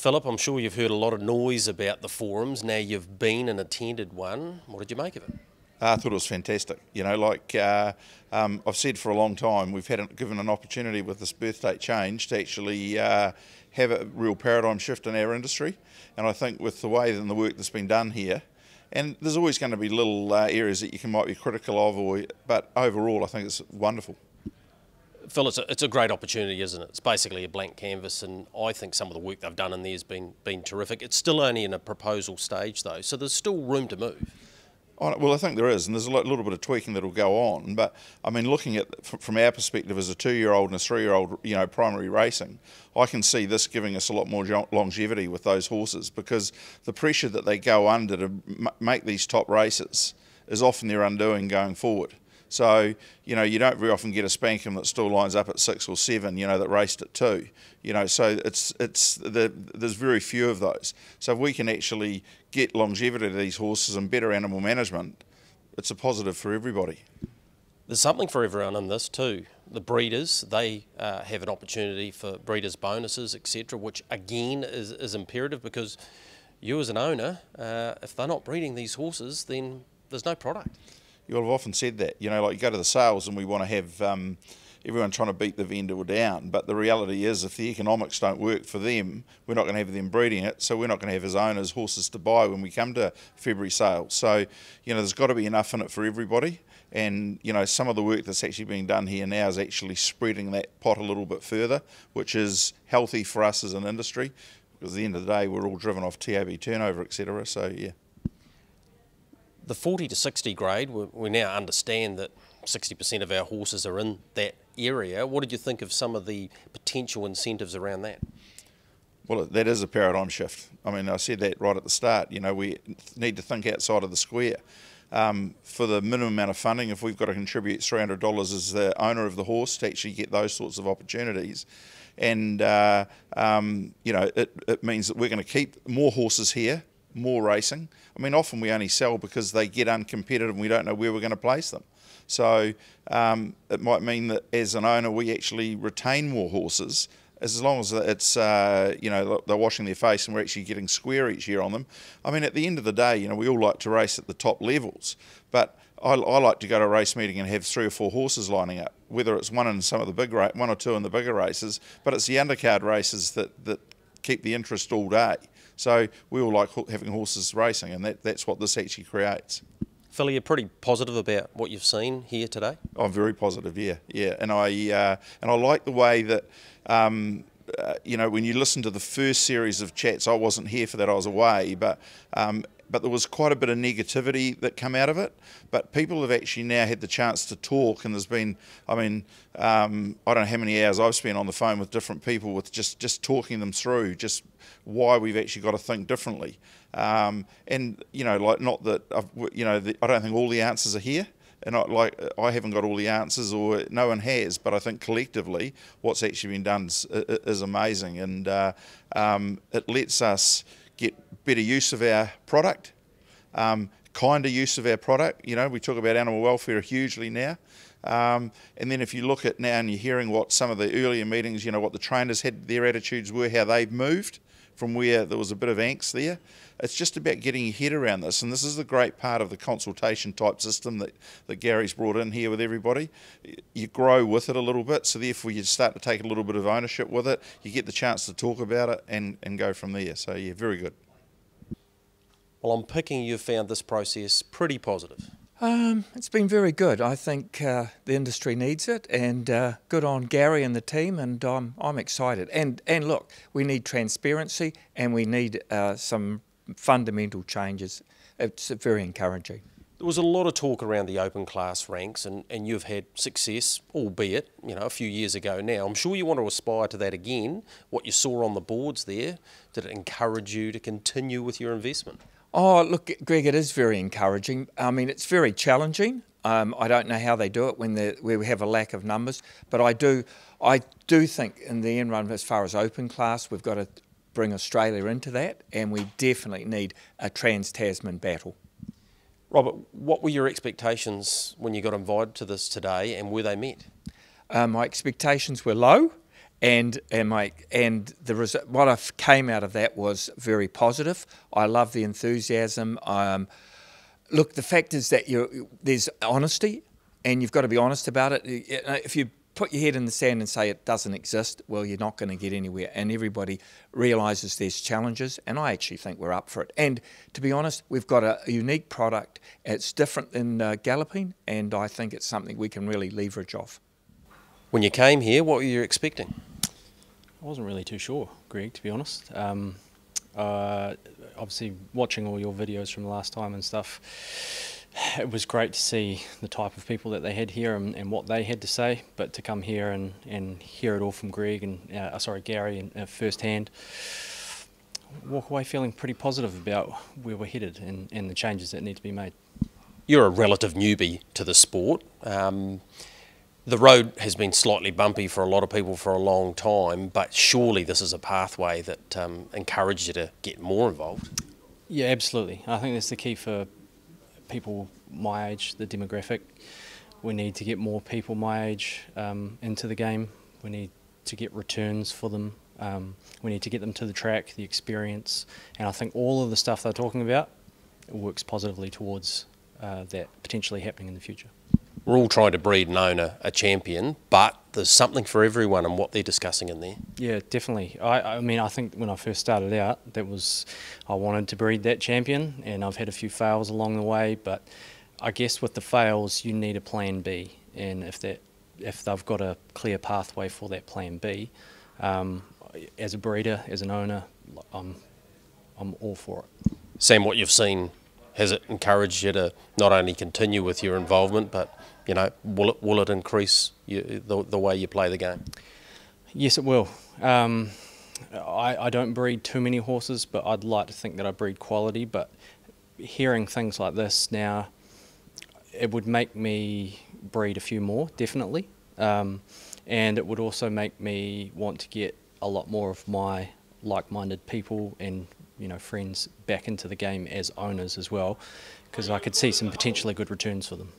Philip, I'm sure you've heard a lot of noise about the forums. Now you've been and attended one. What did you make of it? I thought it was fantastic. You know, like I've said for a long time, we've given an opportunity with this birth date change to actually have a real paradigm shift in our industry. And I think with the way and the work that's been done here, and there's always going to be little areas that you might be critical of, but overall I think it's wonderful. Phil, it's a great opportunity, isn't it? It's basically a blank canvas, and I think some of the work they've done in there has been terrific. It's still only in a proposal stage though, so there's still room to move. Well, I think there is, and there's a little bit of tweaking that will go on. But I mean, looking at from our perspective as a 2-year-old and a 3-year-old, you know, primary racing, I can see this giving us a lot more longevity with those horses, because the pressure that they go under to make these top races is often their undoing going forward. So, you know, you don't very often get a Spankum that still lines up at 6 or 7, you know, that raced at 2. You know, so there's very few of those. So if we can actually get longevity to these horses and better animal management, it's a positive for everybody. There's something for everyone in this too. The breeders, they have an opportunity for breeders' bonuses, etc., which again is imperative, because you as an owner, if they're not breeding these horses, then there's no product. You'll have often said that, you know, like you go to the sales and we want to have everyone trying to beat the vendor down, but the reality is if the economics don't work for them, we're not going to have them breeding it, so we're not going to have as owners horses to buy when we come to February sales. So, you know, there's got to be enough in it for everybody, and, you know, some of the work that's actually being done here now is actually spreading that pot a little bit further, which is healthy for us as an industry, because at the end of the day we're all driven off TAB turnover, etc. So, yeah. The 40 to 60 grade, we now understand that 60% of our horses are in that area. What did you think of some of the potential incentives around that? Well, that is a paradigm shift. I mean, I said that right at the start. You know, we need to think outside of the square. For the minimum amount of funding, if we've got to contribute $300 as the owner of the horse to actually get those sorts of opportunities, and you know, it means that we're going to keep more horses here, more racing. I mean, often we only sell because they get uncompetitive and we don't know where we're going to place them. So it might mean that as an owner we actually retain more horses, as long as it's you know, they're washing their face and we're actually getting square each year on them. I mean, at the end of the day, you know, we all like to race at the top levels, but I like to go to a race meeting and have 3 or 4 horses lining up, whether it's one in some of the big 1 or 2 in the bigger races, but it's the undercard races that keep the interest all day. So we all like having horses racing, and that's what this actually creates. Phil, you're pretty positive about what you've seen here today? I'm very positive, yeah. And I like the way that, you know, when you listen to the first series of chats, I wasn't here for that, I was away, but there was quite a bit of negativity that came out of it. But people have actually now had the chance to talk, and there's been, I mean, I don't know how many hours I've spent on the phone with different people with just talking them through just why we've actually got to think differently. And, you know, like, not that, you know, I don't think all the answers are here. And I haven't got all the answers, or no one has, but I think collectively what's actually been done is amazing, and it lets us get better use of our product, kinder use of our product. You know, we talk about animal welfare hugely now. And then if you look at now and you're hearing what some of the earlier meetings, you know, what the trainers had, their attitudes were, how they've moved from where there was a bit of angst there. It's just about getting your head around this, and this is the great part of the consultation type system that Gary's brought in here with everybody. You grow with it a little bit, so therefore you start to take a little bit of ownership with it. You get the chance to talk about it and go from there. So yeah, very good. Well, I'm picking you've found this process pretty positive. It's been very good. I think the industry needs it, and good on Gary and the team, and I'm excited. And look, we need transparency, and we need some fundamental changes. It's very encouraging. There was a lot of talk around the open class ranks, and you've had success, albeit, you know, a few years ago now. I'm sure you want to aspire to that again. What you saw on the boards there, did it encourage you to continue with your investment? Oh, look, Greg, it is very encouraging. I mean, it's very challenging. I don't know how they do it when we have a lack of numbers, but I do think in the end run, as far as open class, we've got to bring Australia into that, and we definitely need a trans-Tasman battle. Robert, what were your expectations when you got invited to this today, and were they met? My expectations were low, and what came out of that was very positive. I love the enthusiasm. Look, the fact is that there's honesty, and you've got to be honest about it. If you put your head in the sand and say it doesn't exist, well, you're not going to get anywhere. And everybody realises there's challenges, and I actually think we're up for it. And to be honest, we've got a unique product. It's different than galloping, and I think it's something we can really leverage off. When you came here, what were you expecting? I wasn't really too sure, Greg, to be honest. Obviously, watching all your videos from the last time and stuff, it was great to see the type of people that they had here and what they had to say. But to come here and hear it all from Greg and Gary firsthand, walk away feeling pretty positive about where we're headed and the changes that need to be made. You're a relative newbie to the sport. The road has been slightly bumpy for a lot of people for a long time, but surely this is a pathway that encourages you to get more involved. Yeah, absolutely. I think that's the key for people my age, the demographic. We need to get more people my age into the game. We need to get returns for them. We need to get them to the track, the experience, and I think all of the stuff they're talking about works positively towards that potentially happening in the future. We're all trying to breed and own a champion, but there's something for everyone and what they're discussing in there. Yeah, definitely. I mean, I think when I first started out, I wanted to breed that champion, and I've had a few fails along the way, but I guess with the fails, you need a plan B, and if they've got a clear pathway for that plan B, as a breeder, as an owner, I'm all for it. Sam, what you've seen, has it encouraged you to not only continue with your involvement, but will it increase the way you play the game? Yes, it will. I don't breed too many horses, but I'd like to think that I breed quality. But hearing things like this now, it would make me breed a few more, definitely. And it would also make me want to get a lot more of my like-minded people and friends back into the game as owners as well, because I could see some potentially good returns for them.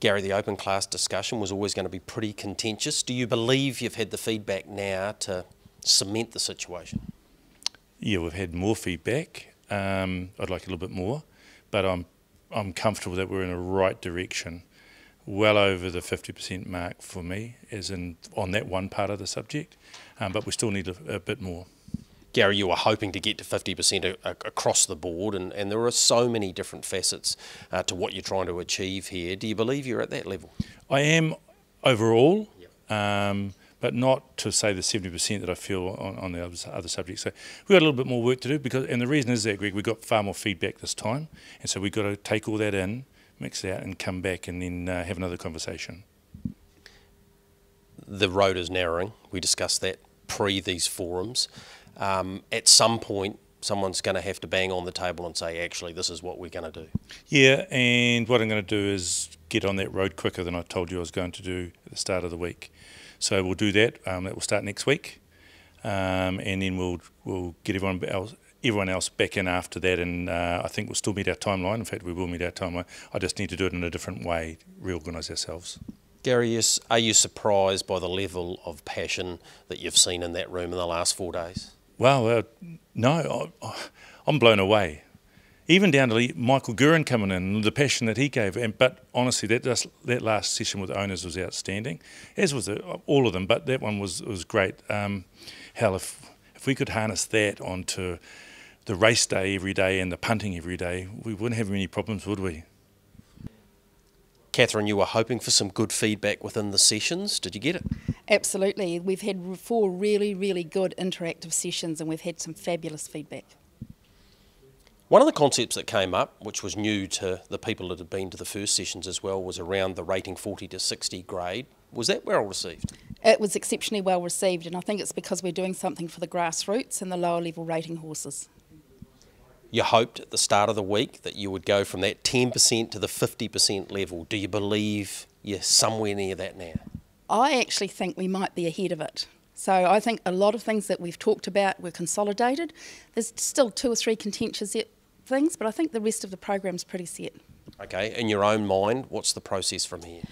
Gary, the open class discussion was always going to be pretty contentious. Do you believe you've had the feedback now to cement the situation? Yeah, we've had more feedback. I'd like a little bit more, but I'm comfortable that we're in the right direction. Well over the 50% mark for me, as in on that one part of the subject, but we still need a bit more. Gary, you were hoping to get to 50% across the board, and there are so many different facets to what you're trying to achieve here. Do you believe you're at that level? I am overall, but not to say the 70% that I feel on the other subjects. So we've got a little bit more work to do, and the reason is that, Greg, we got far more feedback this time, and so we've got to take all that in, mix it out and come back and then have another conversation. The road is narrowing. We discussed that pre these forums. At some point, someone's going to have to bang on the table and say, actually, this is what we're going to do. Yeah, and what I'm going to do is get on that road quicker than I told you I was going to do at the start of the week. So we'll do that. That will start next week, and then we'll get everyone else back in after that, and I think we'll still meet our timeline. In fact, we will meet our timeline. I just need to do it in a different way, reorganise ourselves. Gary, are you surprised by the level of passion that you've seen in that room in the last 4 days? Well, no, I'm blown away. Even down to Michael Guerin coming in, the passion that he gave. But honestly, that last session with the owners was outstanding, as was all of them. But that one was great. Hell, if we could harness that onto the race day every day and the punting every day, we wouldn't have any problems, would we? Catherine, you were hoping for some good feedback within the sessions. Did you get it? Absolutely. We've had 4 really, really good interactive sessions, and we've had some fabulous feedback. One of the concepts that came up, which was new to the people that had been to the first sessions as well, was around the rating 40 to 60 grade. Was that well received? It was exceptionally well received, and I think it's because we're doing something for the grassroots and the lower level rating horses. You hoped at the start of the week that you would go from that 10% to the 50% level. Do you believe you're somewhere near that now? I actually think we might be ahead of it. So I think a lot of things that we've talked about were consolidated. There's still 2 or 3 contentious things, but I think the rest of the program's pretty set. Okay, in your own mind, what's the process from here?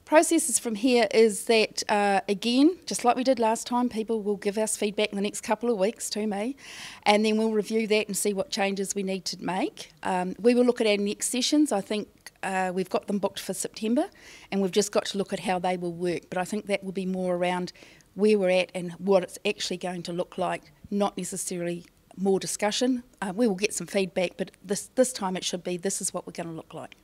Processes from here is that, again, just like we did last time, people will give us feedback in the next couple of weeks to me, and then we'll review that and see what changes we need to make. We will look at our next sessions. I think we've got them booked for September, and we've just got to look at how they will work. But I think that will be more around where we're at and what it's actually going to look like, not necessarily more discussion. We will get some feedback, but this time it should be, this is what we're going to look like.